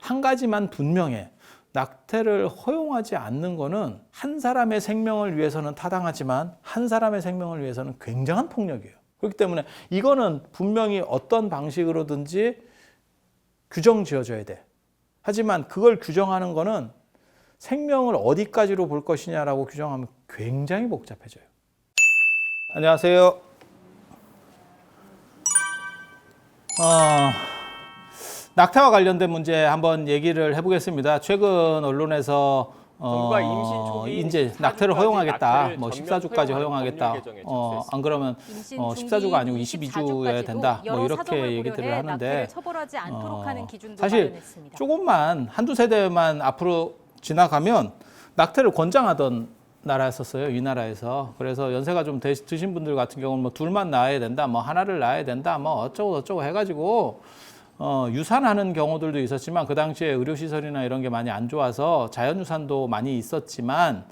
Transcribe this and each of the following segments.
한 가지만 분명해. 낙태를 허용하지 않는 거는 한 사람의 생명을 위해서는 타당하지만 한 사람의 생명을 위해서는 굉장한 폭력이에요. 그렇기 때문에 이거는 분명히 어떤 방식으로든지 규정 지어줘야 돼. 하지만 그걸 규정하는 거는 생명을 어디까지로 볼 것이냐라고 규정하면 굉장히 복잡해져요. 안녕하세요. 낙태와 관련된 문제 한번 얘기를 해보겠습니다. 최근 언론에서 정부가 임신 초기 이제 낙태를 허용하겠다, 뭐 14주까지 허용하겠다. 안 그러면 14주가 아니고 22주여야 된다. 뭐 이렇게 얘기들을 하는데 처벌하지 않도록 하는 기준도 사실 마련했습니다. 조금만 한두 세대만 앞으로 지나가면 낙태를 권장하던 나라였었어요. 이 나라에서. 그래서 연세가 좀 드신 분들 같은 경우는 뭐 둘만 낳아야 된다, 뭐 하나를 낳아야 된다, 뭐 어쩌고 저쩌고 해가지고 유산하는 경우들도 있었지만 그 당시에 의료시설이나 이런 게 많이 안 좋아서 자연유산도 많이 있었지만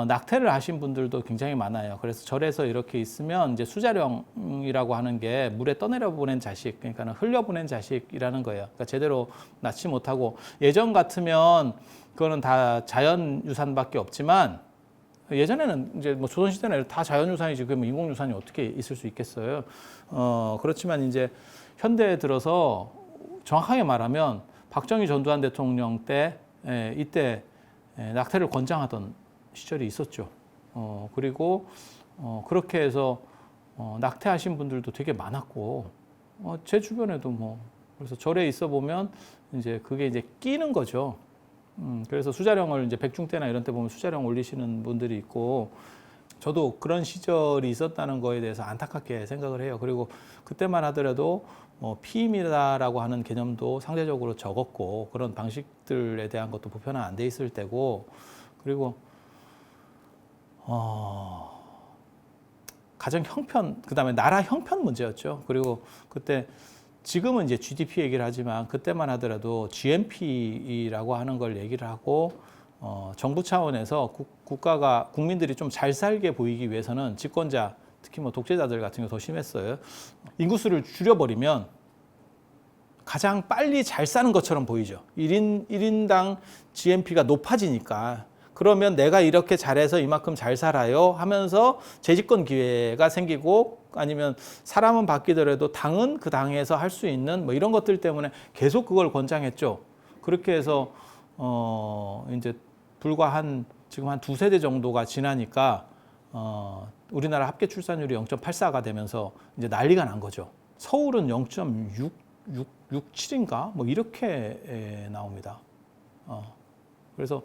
낙태를 하신 분들도 굉장히 많아요. 그래서 절에서 이렇게 있으면 이제 수자령이라고 하는 게 물에 떠내려 보낸 자식, 그러니까 흘려보낸 자식이라는 거예요. 그러니까 제대로 낳지 못하고 예전 같으면 그거는 다 자연유산밖에 없지만 예전에는 이제 뭐 조선시대는 다 자연유산이지 그러면 인공유산이 어떻게 있을 수 있겠어요. 그렇지만 이제 현대에 들어서 정확하게 말하면 박정희 전두환 대통령 때 이때 낙태를 권장하던 시절이 있었죠. 그리고 그렇게 해서 낙태하신 분들도 되게 많았고 제 주변에도 뭐 그래서 절에 있어 보면 이제 그게 이제 끼는 거죠. 그래서 수자령을 이제 백중 때나 이런 때 보면 수자령 올리시는 분들이 있고 저도 그런 시절이 있었다는 거에 대해서 안타깝게 생각을 해요. 그리고 그때만 하더라도 뭐 피임이다라고 하는 개념도 상대적으로 적었고 그런 방식들에 대한 것도 보편화 안 돼 있을 때고 그리고 가정 형편 그다음에 나라 형편 문제였죠. 그리고 그때 지금은 이제 GDP 얘기를 하지만 그때만 하더라도 GNP라고 하는 걸 얘기를 하고 정부 차원에서 국가가 국민들이 좀 잘 살게 보이기 위해서는 집권자 특히 뭐 독재자들 같은 경우 더 심했어요. 인구수를 줄여버리면 가장 빨리 잘 사는 것처럼 보이죠. 1인당 GNP가 높아지니까 그러면 내가 이렇게 잘해서 이만큼 잘 살아요 하면서 재집권 기회가 생기고 아니면 사람은 바뀌더라도 당은 그 당에서 할 수 있는 뭐 이런 것들 때문에 계속 그걸 권장했죠. 그렇게 해서 이제 불과 지금 한 2세대 정도가 지나니까 우리나라 합계 출산율이 0.84가 되면서 이제 난리가 난 거죠. 서울은 0.67인가 뭐 이렇게 나옵니다. 그래서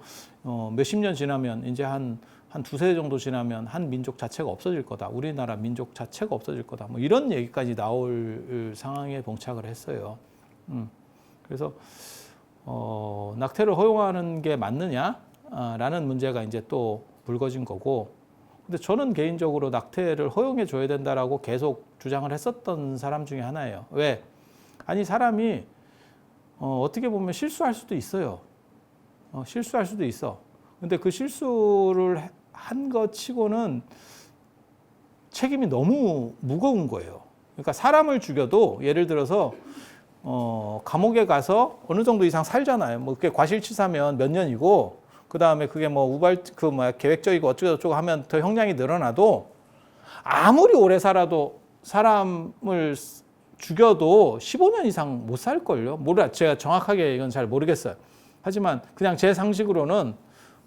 몇십 년 지나면 이제 한 2세대 정도 지나면 한 민족 자체가 없어질 거다. 우리나라 민족 자체가 없어질 거다. 뭐 이런 얘기까지 나올 상황에 봉착을 했어요. 그래서 낙태를 허용하는 게 맞느냐라는 문제가 이제 또 불거진 거고. 근데 저는 개인적으로 낙태를 허용해 줘야 된다라고 계속 주장을 했었던 사람 중에 하나예요. 왜? 아니 사람이 어떻게 보면 실수할 수도 있어요. 실수할 수도 있어. 근데 그 실수를 한 것 치고는 책임이 너무 무거운 거예요. 그러니까 사람을 죽여도 예를 들어서 감옥에 가서 어느 정도 이상 살잖아요. 뭐 그게 과실치사면 몇 년이고 그 다음에 그게 뭐 계획적이고 어쩌고저쩌고 하면 더 형량이 늘어나도 아무리 오래 살아도 사람을 죽여도 15년 이상 못 살걸요. 제가 정확하게 이건 잘 모르겠어요. 하지만 그냥 제 상식으로는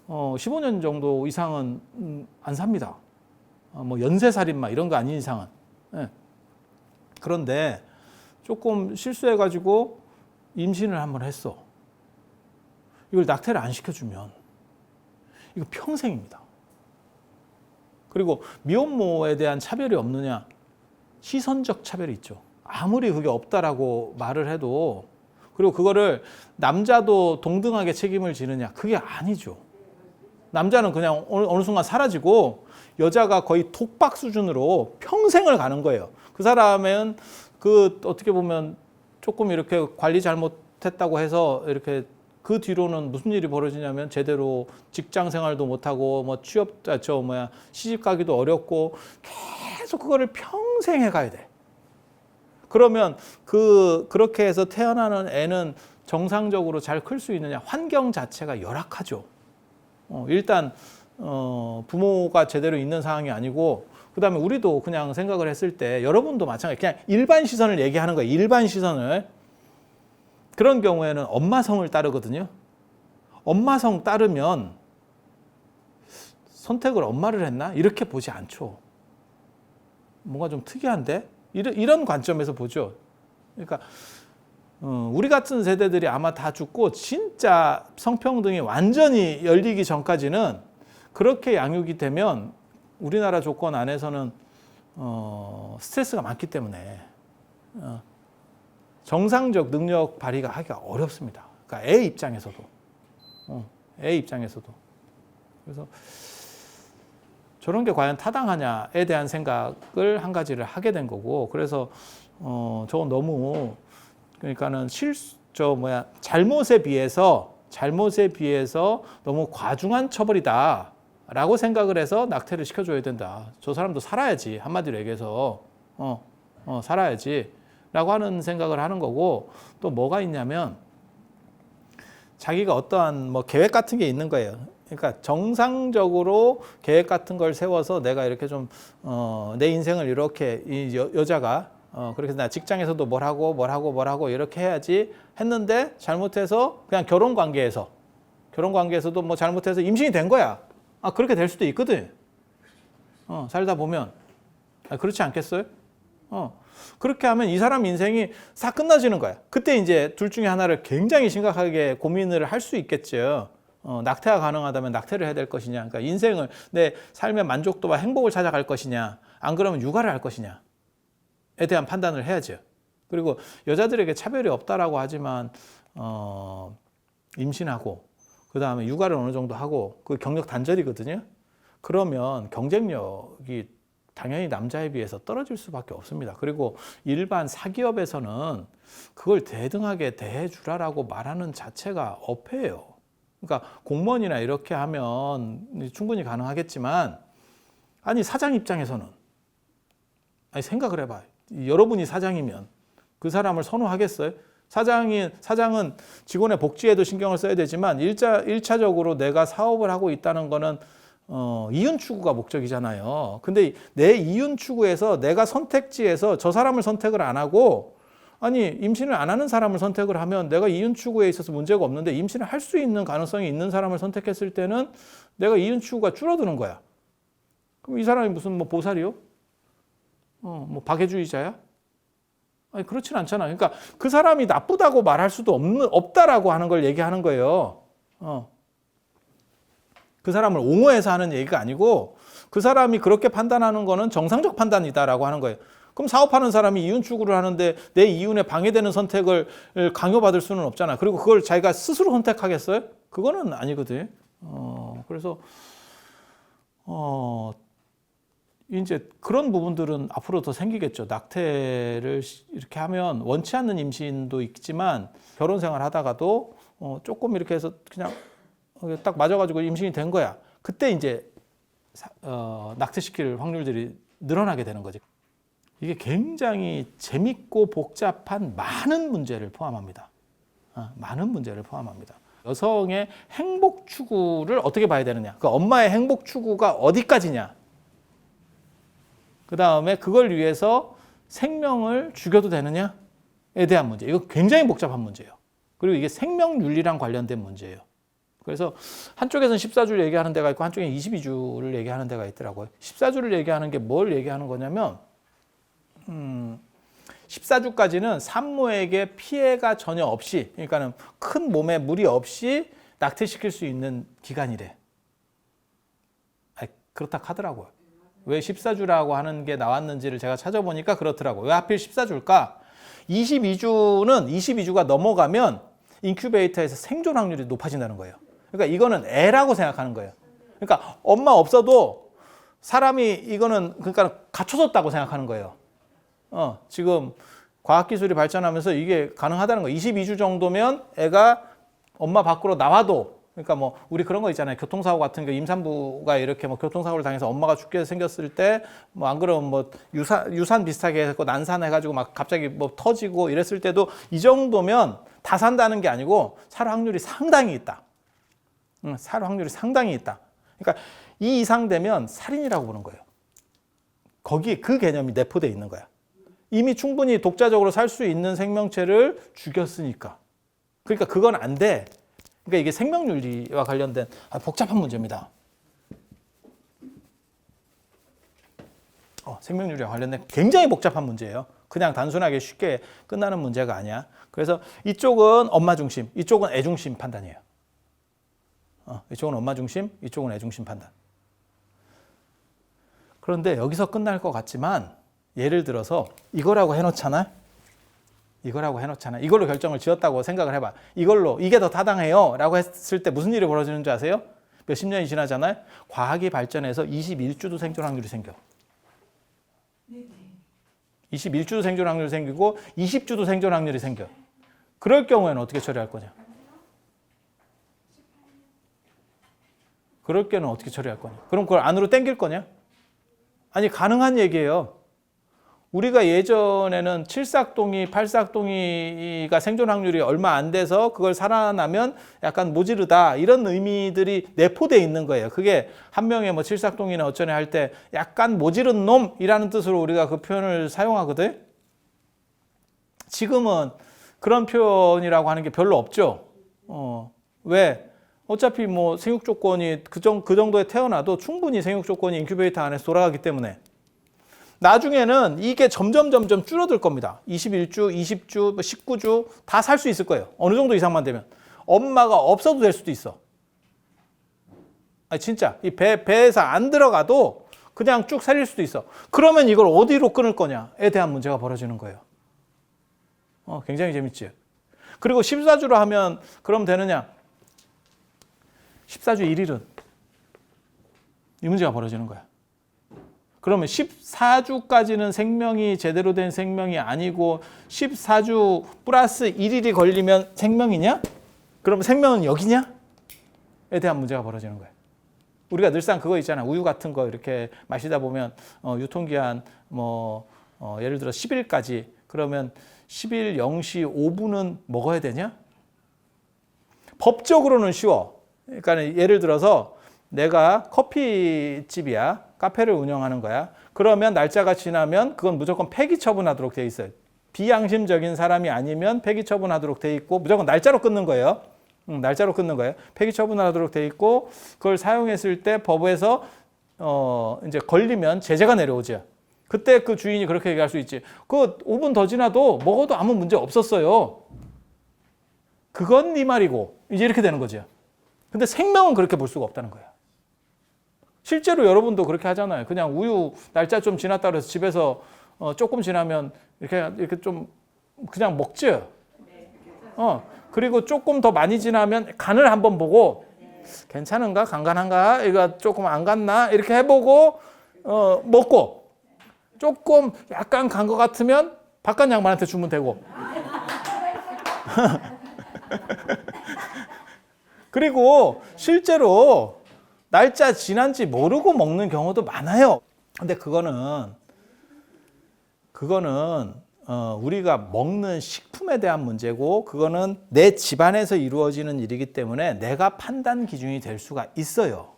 15년 정도 이상은 안 삽니다. 뭐 연쇄살인마 이런 거 아닌 이상은. 네. 그런데 조금 실수해가지고 임신을 한번 했어. 이걸 낙태를 안 시켜주면 이거 평생입니다. 그리고 미혼모에 대한 차별이 없느냐? 시선적 차별이 있죠. 아무리 그게 없다라고 말을 해도 그리고 그거를 남자도 동등하게 책임을 지느냐? 그게 아니죠. 남자는 그냥 어느 순간 사라지고 여자가 거의 독박 수준으로 평생을 가는 거예요. 그 사람은 어떻게 보면 조금 이렇게 관리 잘못했다고 해서 이렇게 그 뒤로는 무슨 일이 벌어지냐면 제대로 직장 생활도 못하고 뭐 시집 가기도 어렵고 계속 그거를 평생 해가야 돼. 그러면 그렇게 해서 태어나는 애는 정상적으로 잘 클 수 있느냐? 환경 자체가 열악하죠. 일단 부모가 제대로 있는 상황이 아니고, 그다음에 우리도 그냥 생각을 했을 때 여러분도 마찬가지, 그냥 일반 시선을 얘기하는 거예요. 일반 시선을. 그런 경우에는 엄마 성을 따르거든요. 엄마 성 따르면 선택을 엄마를 했나? 이렇게 보지 않죠. 뭔가 좀 특이한데? 이런 관점에서 보죠. 그러니까 우리 같은 세대들이 아마 다 죽고 진짜 성평등이 완전히 열리기 전까지는 그렇게 양육이 되면 우리나라 조건 안에서는 스트레스가 많기 때문에 정상적 능력 발휘가 하기가 어렵습니다. 그러니까 애 입장에서도. 그래서 저런 게 과연 타당하냐에 대한 생각을 한 가지를 하게 된 거고, 그래서 저건 너무, 그러니까는 잘못에 비해서 너무 과중한 처벌이다라고 생각을 해서 낙태를 시켜줘야 된다. 저 사람도 살아야지, 한마디로 얘기해서 살아야지라고 하는 생각을 하는 거고, 또 뭐가 있냐면 자기가 어떠한 계획 같은 게 있는 거예요. 그러니까 정상적으로 계획 같은 걸 세워서 내가 이렇게 좀 내 인생을 이렇게 여자가 그렇게 나 직장에서도 뭘 하고 이렇게 해야지 했는데, 잘못해서 그냥 결혼 관계에서도 뭐 잘못해서 임신이 된 거야. 그렇게 될 수도 있거든. 살다 보면. 그렇지 않겠어요? 그렇게 하면 이 사람 인생이 싹 끝나지는 거야. 그때 이제 둘 중에 하나를 굉장히 심각하게 고민을 할 수 있겠죠. 낙태가 가능하다면 낙태를 해야 될 것이냐, 그러니까 인생을, 내 삶의 만족도와 행복을 찾아갈 것이냐, 안 그러면 육아를 할 것이냐에 대한 판단을 해야죠. 그리고 여자들에게 차별이 없다라고 하지만 임신하고 그 다음에 육아를 어느 정도 하고 그 경력 단절이거든요. 그러면 경쟁력이 당연히 남자에 비해서 떨어질 수밖에 없습니다. 그리고 일반 사기업에서는 그걸 대등하게 대해주라라고 말하는 자체가 어폐예요. 그러니까 공무원이나 이렇게 하면 충분히 가능하겠지만, 아니 사장 입장에서는, 아니 생각을 해봐. 여러분이 사장이면 그 사람을 선호하겠어요? 사장은 직원의 복지에도 신경을 써야 되지만 1차적으로 내가 사업을 하고 있다는 거는 이윤 추구가 목적이잖아요. 근데 내 이윤 추구에서 내가 선택지에서 저 사람을 선택을 안 하고, 아니 임신을 안 하는 사람을 선택을 하면 내가 이윤 추구에 있어서 문제가 없는데, 임신을 할 수 있는 가능성이 있는 사람을 선택했을 때는 내가 이윤 추구가 줄어드는 거야. 그럼 이 사람이 무슨 보살이요? 뭐 박애주의자야? 아니 그렇진 않잖아. 그러니까 그 사람이 나쁘다고 말할 수도 없다라고 하는 걸 얘기하는 거예요. 그 사람을 옹호해서 하는 얘기가 아니고, 그 사람이 그렇게 판단하는 거는 정상적 판단이다라고 하는 거예요. 그럼 사업하는 사람이 이윤 추구를 하는데 내 이윤에 방해되는 선택을 강요받을 수는 없잖아. 그리고 그걸 자기가 스스로 선택하겠어요? 그거는 아니거든. 그래서 이제 그런 부분들은 앞으로 더 생기겠죠. 낙태를 이렇게 하면 원치 않는 임신도 있지만, 결혼 생활 하다가도 조금 이렇게 해서 그냥 딱 맞아가지고 임신이 된 거야. 그때 이제 낙태시킬 확률들이 늘어나게 되는 거지. 이게 굉장히 재밌고 복잡한 많은 문제를 포함합니다. 많은 문제를 포함합니다. 여성의 행복 추구를 어떻게 봐야 되느냐. 그 엄마의 행복 추구가 어디까지냐. 그 다음에 그걸 위해서 생명을 죽여도 되느냐에 대한 문제. 이거 굉장히 복잡한 문제예요. 그리고 이게 생명윤리랑 관련된 문제예요. 그래서 한쪽에서는 14주를 얘기하는 데가 있고 한쪽에는 22주를 얘기하는 데가 있더라고요. 14주를 얘기하는 게 뭘 얘기하는 거냐면 14주까지는 산모에게 피해가 전혀 없이, 그러니까는 큰 몸에 무리 없이 낙태시킬 수 있는 기간이래. 그렇다 하더라고요. 왜 14주라고 하는 게 나왔는지를 제가 찾아보니까 그렇더라고요. 왜 하필 14주일까? 22주가 넘어가면 인큐베이터에서 생존 확률이 높아진다는 거예요. 그러니까 이거는 애라고 생각하는 거예요. 그러니까 엄마 없어도 사람이 이거는 그러니까 갖춰졌다고 생각하는 거예요. 지금 과학기술이 발전하면서 이게 가능하다는 거예요. 22주 정도면 애가 엄마 밖으로 나와도 그러니까 뭐 우리 그런 거 있잖아요. 교통사고 같은 거 임산부가 이렇게 뭐 교통사고를 당해서 엄마가 죽게 생겼을 때 뭐 안 그러면 뭐 유산 비슷하게 해서 난산해가지고 막 갑자기 뭐 터지고 이랬을 때도 이 정도면 다 산다는 게 아니고 살 확률이 상당히 있다. 살 확률이 상당히 있다. 그러니까 이 이상 되면 살인이라고 보는 거예요. 거기에 그 개념이 내포되어 있는 거야. 이미 충분히 독자적으로 살 수 있는 생명체를 죽였으니까. 그러니까 그건 안 돼. 그러니까 이게 생명윤리와 관련된 복잡한 문제입니다. 생명윤리와 관련된 굉장히 복잡한 문제예요. 그냥 단순하게 쉽게 끝나는 문제가 아니야. 그래서 이쪽은 엄마 중심, 이쪽은 애 중심 판단이에요. 이쪽은 엄마 중심, 이쪽은 애 중심 판단. 그런데 여기서 끝날 것 같지만 예를 들어서 이거라고 해놓잖아. 이걸로 결정을 지었다고 생각을 해봐. 이걸로 이게 더 타당해요 라고 했을 때 무슨 일이 벌어지는 줄 아세요? 몇십 년이 지나잖아요. 과학이 발전해서 21주도 생존 확률이 생겨. 21주도 생존 확률이 생기고 20주도 생존 확률이 생겨. 그럴 경우에는 어떻게 처리할 거냐? 그럴 경우는 어떻게 처리할 거냐? 그럼 그걸 안으로 당길 거냐? 아니, 가능한 얘기예요. 우리가 예전에는 칠삭동이, 팔삭동이가 생존 확률이 얼마 안 돼서 그걸 살아나면 약간 모지르다 이런 의미들이 내포되어 있는 거예요. 그게 한 명의 뭐 칠삭동이나 어쩌네 할 때 약간 모지른 놈이라는 뜻으로 우리가 그 표현을 사용하거든. 지금은 그런 표현이라고 하는 게 별로 없죠. 왜? 어차피 뭐 생육 조건이 그 정도에 태어나도 충분히 생육 조건이 인큐베이터 안에서 돌아가기 때문에 나중에는 이게 점점 줄어들 겁니다. 21주, 20주, 19주 다 살 수 있을 거예요. 어느 정도 이상만 되면. 엄마가 없어도 될 수도 있어. 아니 진짜 이 배에서 안 들어가도 그냥 쭉 살릴 수도 있어. 그러면 이걸 어디로 끊을 거냐에 대한 문제가 벌어지는 거예요. 굉장히 재밌지. 그리고 14주로 하면 그럼 되느냐? 14주 1일은 이 문제가 벌어지는 거야. 그러면 14주까지는 생명이 제대로 된 생명이 아니고 14주 플러스 1일이 걸리면 생명이냐? 그러면 생명은 여기냐? 에 대한 문제가 벌어지는 거예요. 우리가 늘상 그거 있잖아. 우유 같은 거 이렇게 마시다 보면 유통기한 예를 들어 10일까지 그러면 10일 0시 5분은 먹어야 되냐? 법적으로는 쉬워. 그러니까 예를 들어서 내가 커피집이야. 카페를 운영하는 거야. 그러면 날짜가 지나면 그건 무조건 폐기 처분하도록 돼 있어요. 비양심적인 사람이 아니면 폐기 처분하도록 돼 있고 무조건 날짜로 끊는 거예요. 날짜로 끊는 거예요. 폐기 처분하도록 돼 있고 그걸 사용했을 때 법에서 이제 걸리면 제재가 내려오죠. 그때 그 주인이 그렇게 얘기할 수 있지. 그 5분 더 지나도 먹어도 아무 문제 없었어요. 그건 네 말이고 이제 이렇게 되는 거죠. 근데 생명은 그렇게 볼 수가 없다는 거야. 실제로 여러분도 그렇게 하잖아요. 그냥 우유 날짜 좀 지났다 그래서 집에서 조금 지나면 이렇게 좀 그냥 먹죠. 그리고 조금 더 많이 지나면 간을 한번 보고 괜찮은가? 간간한가? 이거 조금 안 갔나? 이렇게 해보고 먹고 조금 약간 간 것 같으면 바깥 양반한테 주면 되고 그리고 실제로 날짜 지난지 모르고 먹는 경우도 많아요. 근데 그거는 우리가 먹는 식품에 대한 문제고 그거는 내 집안에서 이루어지는 일이기 때문에 내가 판단 기준이 될 수가 있어요.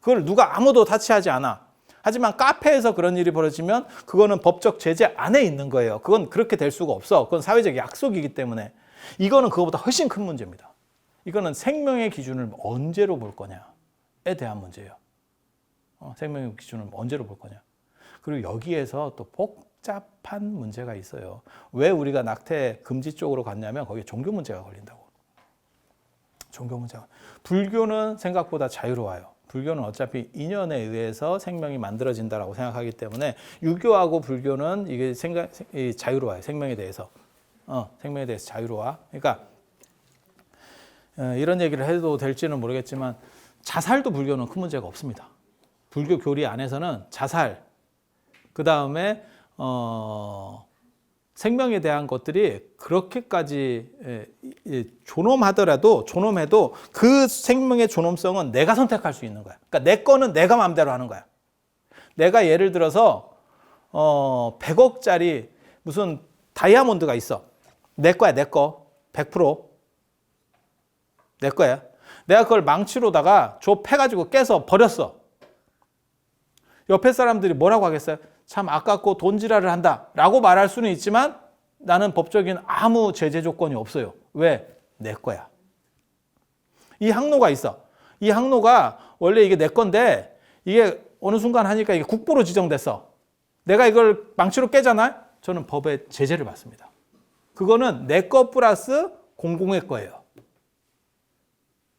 그걸 누가 아무도 타치하지 않아. 하지만 카페에서 그런 일이 벌어지면 그거는 법적 제재 안에 있는 거예요. 그건 그렇게 될 수가 없어. 그건 사회적 약속이기 때문에. 이거는 그거보다 훨씬 큰 문제입니다. 이거는 생명의 기준을 언제로 볼 거냐에 대한 문제예요. 생명의 기준을 언제로 볼 거냐. 그리고 여기에서 또 복잡한 문제가 있어요. 왜 우리가 낙태 금지 쪽으로 갔냐면 거기에 종교 문제가 걸린다고. 종교 문제가. 불교는 생각보다 자유로워요. 불교는 어차피 인연에 의해서 생명이 만들어진다라고 생각하기 때문에 유교하고 불교는 이게 자유로워요. 생명에 대해서. 생명에 대해서 자유로워. 그러니까 이런 얘기를 해도 될지는 모르겠지만 자살도 불교는 큰 문제가 없습니다. 불교 교리 안에서는 자살, 그 다음에 생명에 대한 것들이 그렇게까지 존엄해도 그 생명의 존엄성은 내가 선택할 수 있는 거야. 그러니까 내 거는 내가 마음대로 하는 거야. 내가 예를 들어서 100억짜리 무슨 다이아몬드가 있어. 내 거야, 내 거. 100%. 내 거야. 내가 그걸 망치로다가 패가지고 깨서 버렸어. 옆에 사람들이 뭐라고 하겠어요? 참 아깝고 돈지랄을 한다 라고 말할 수는 있지만 나는 법적인 아무 제재 조건이 없어요. 왜? 내 거야. 이 항로가 있어. 이 항로가 원래 이게 내 건데 이게 어느 순간 하니까 이게 국보로 지정됐어. 내가 이걸 망치로 깨잖아? 저는 법의 제재를 받습니다. 그거는 내 거 플러스 공공의 거예요.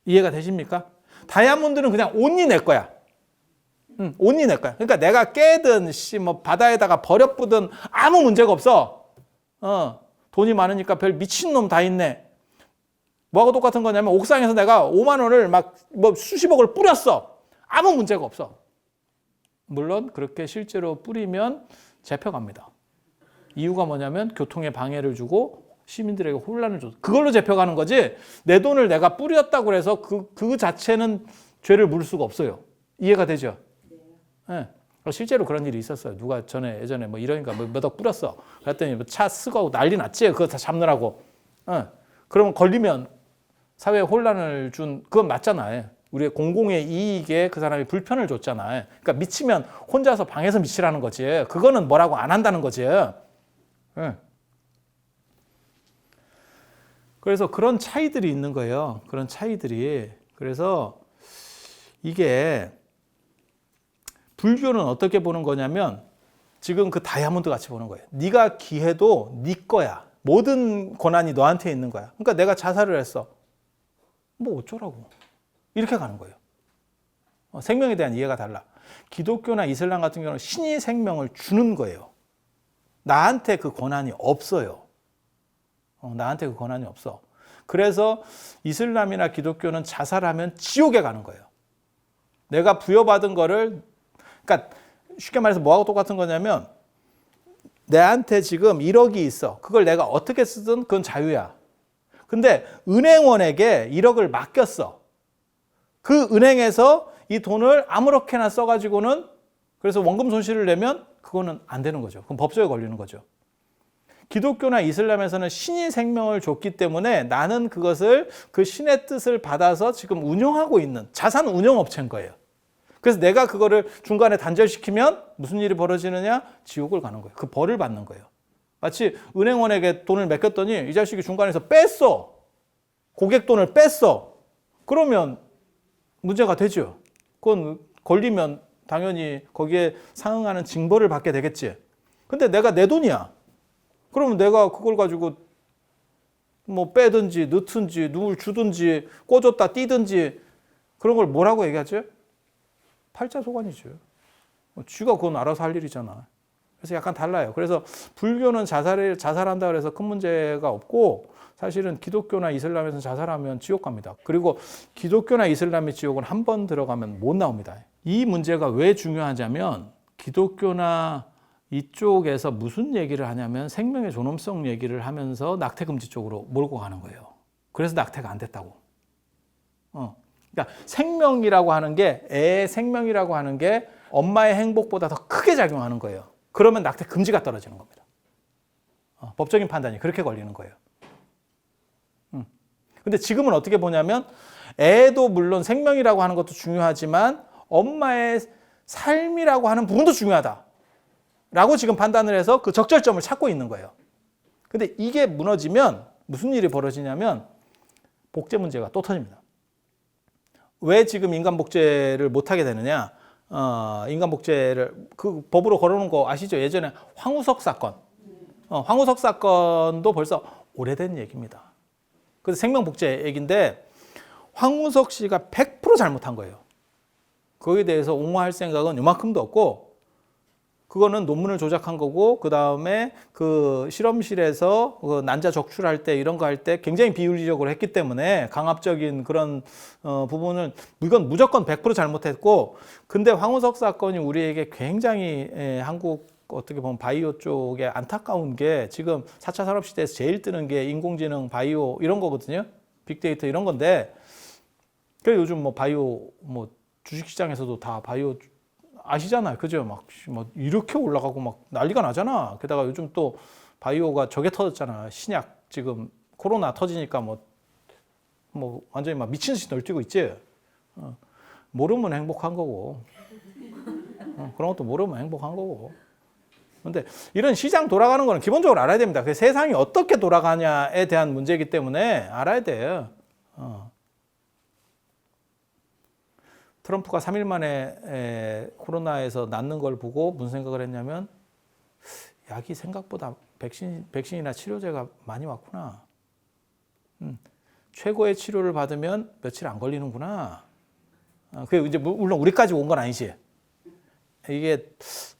이해가 되십니까? 다이아몬드는 그냥 온리 내 거야. 온리 내 거야. 그러니까 내가 깨든 뭐 바다에다가 버려뿌든 아무 문제가 없어. 돈이 많으니까 별 미친놈 다 있네. 뭐하고 똑같은 거냐면 옥상에서 내가 5만 원을 막 뭐 수십억을 뿌렸어. 아무 문제가 없어. 물론 그렇게 실제로 뿌리면 잡혀갑니다. 이유가 뭐냐면 교통에 방해를 주고 시민들에게 혼란을 줘. 그걸로 잡혀가는 거지. 내 돈을 내가 뿌렸다고 해서 그 자체는 죄를 물을 수가 없어요. 이해가 되죠? 네. 실제로 그런 일이 있었어요. 누가 예전에 뭐 이러니까 몇 억 뿌렸어. 그랬더니 차 쓰고 난리 났지. 그거 다 잡느라고. 그러면 걸리면 사회에 혼란을 준 그건 맞잖아요. 우리의 공공의 이익에 그 사람이 불편을 줬잖아요. 그러니까 미치면 혼자서 방에서 미치라는 거지. 그거는 뭐라고 안 한다는 거지. 그래서 그런 차이들이 있는 거예요. 그런 차이들이. 그래서 이게 불교는 어떻게 보는 거냐면 지금 그 다이아몬드 같이 보는 거예요. 네가 기해도 네 거야. 모든 권한이 너한테 있는 거야. 그러니까 내가 자살을 했어. 뭐 어쩌라고. 이렇게 가는 거예요. 생명에 대한 이해가 달라. 기독교나 이슬람 같은 경우는 신이 생명을 주는 거예요. 나한테 그 권한이 없어요. 나한테 그 권한이 없어. 그래서 이슬람이나 기독교는 자살하면 지옥에 가는 거예요. 내가 부여받은 거를, 그러니까 쉽게 말해서 뭐하고 똑같은 거냐면 내한테 지금 1억이 있어. 그걸 내가 어떻게 쓰든 그건 자유야. 근데 은행원에게 1억을 맡겼어. 그 은행에서 이 돈을 아무렇게나 써가지고는 그래서 원금 손실을 내면 그거는 안 되는 거죠. 그럼 법조에 걸리는 거죠. 기독교나 이슬람에서는 신이 생명을 줬기 때문에 나는 그것을 그 신의 뜻을 받아서 지금 운영하고 있는 자산 운영업체인 거예요. 그래서 내가 그거를 중간에 단절시키면 무슨 일이 벌어지느냐? 지옥을 가는 거예요. 그 벌을 받는 거예요. 마치 은행원에게 돈을 맡겼더니 이 자식이 중간에서 뺐어. 고객 돈을 뺐어. 그러면 문제가 되죠. 그건 걸리면 당연히 거기에 상응하는 징벌을 받게 되겠지. 근데 내가 내 돈이야. 그러면 내가 그걸 가지고 뭐 빼든지 넣든지 누굴 주든지 꽂았다 띄든지 그런 걸 뭐라고 얘기하지? 팔자소관이죠. 쥐가 그건 알아서 할 일이잖아. 그래서 약간 달라요. 그래서 불교는 자살한다 그래서 큰 문제가 없고 사실은 기독교나 이슬람에서 자살하면 지옥 갑니다. 그리고 기독교나 이슬람의 지옥은 한 번 들어가면 못 나옵니다. 이 문제가 왜 중요하냐면 기독교나 이쪽에서 무슨 얘기를 하냐면 생명의 존엄성 얘기를 하면서 낙태 금지 쪽으로 몰고 가는 거예요. 그래서 낙태가 안 됐다고. 그러니까 생명이라고 하는 게 애의 생명이라고 하는 게 엄마의 행복보다 더 크게 작용하는 거예요. 그러면 낙태 금지가 떨어지는 겁니다. 법적인 판단이 그렇게 걸리는 거예요. 근데 지금은 어떻게 보냐면 애도 물론 생명이라고 하는 것도 중요하지만 엄마의 삶이라고 하는 부분도 중요하다. 라고 지금 판단을 해서 그 적절점을 찾고 있는 거예요. 근데 이게 무너지면 무슨 일이 벌어지냐면 복제 문제가 또 터집니다. 왜 지금 인간복제를 못하게 되느냐? 인간복제를 그 법으로 걸어놓은 거 아시죠? 예전에 황우석 사건. 황우석 사건도 벌써 오래된 얘기입니다. 그래서 생명복제 얘기인데 황우석 씨가 100% 잘못한 거예요. 거기에 대해서 옹호할 생각은 요만큼도 없고 그거는 논문을 조작한 거고 그 다음에 그 실험실에서 그 난자 적출할 때 이런 거 할 때 굉장히 비윤리적으로 했기 때문에 강압적인 그런 부분은 이건 무조건 100% 잘못했고 근데 황우석 사건이 우리에게 굉장히 한국 어떻게 보면 바이오 쪽에 안타까운 게 지금 4차 산업시대에서 제일 뜨는 게 인공지능, 바이오 이런 거거든요. 빅데이터 이런 건데 그래 요즘 뭐 바이오 뭐 주식시장에서도 다 바이오 아시잖아요. 그죠? 막 이렇게 올라가고 막 난리가 나잖아. 게다가 요즘 또 바이오가 저게 터졌잖아. 신약 지금 코로나 터지니까 뭐 완전히 막 미친 듯이 널뛰고 있지. 모르면 행복한 거고. 그런 것도 모르면 행복한 거고. 근데 이런 시장 돌아가는 거는 기본적으로 알아야 됩니다. 그 세상이 어떻게 돌아가냐에 대한 문제이기 때문에 알아야 돼요. 트럼프가 3일 만에 코로나에서 낫는 걸 보고 무슨 생각을 했냐면 약이 생각보다 백신이나 치료제가 많이 왔구나. 최고의 치료를 받으면 며칠 안 걸리는구나. 그게 이제 물론 우리까지 온 건 아니지. 이게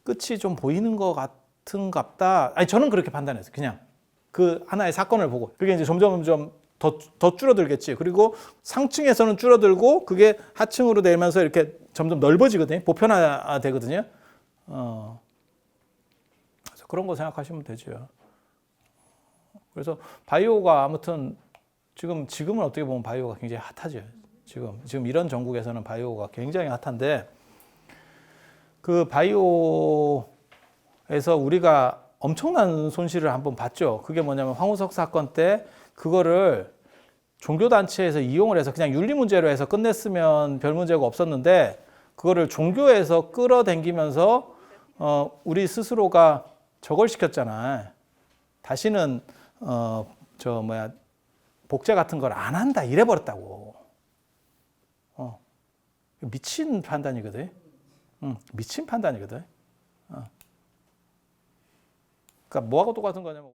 끝이 좀 보이는 것 같은갑다. 아니 저는 그렇게 판단했어요. 그냥 그 하나의 사건을 보고 그게 이제 점점 더 줄어들겠지. 그리고 상층에서는 줄어들고 그게 하층으로 내면서 이렇게 점점 넓어지거든요. 보편화되거든요. 그래서 그런 거 생각하시면 되죠. 그래서 바이오가 아무튼 지금은 어떻게 보면 바이오가 굉장히 핫하죠. 지금 이런 전국에서는 바이오가 굉장히 핫한데 그 바이오에서 우리가 엄청난 손실을 한번 봤죠. 그게 뭐냐면 황우석 사건 때 그거를 종교단체에서 이용을 해서 그냥 윤리 문제로 해서 끝냈으면 별 문제가 없었는데 그거를 종교에서 끌어당기면서 우리 스스로가 저걸 시켰잖아. 다시는 복제 같은 걸 안 한다 이래 버렸다고. 미친 판단이거든. 미친 판단이거든. 그러니까 뭐하고 똑같은 거냐면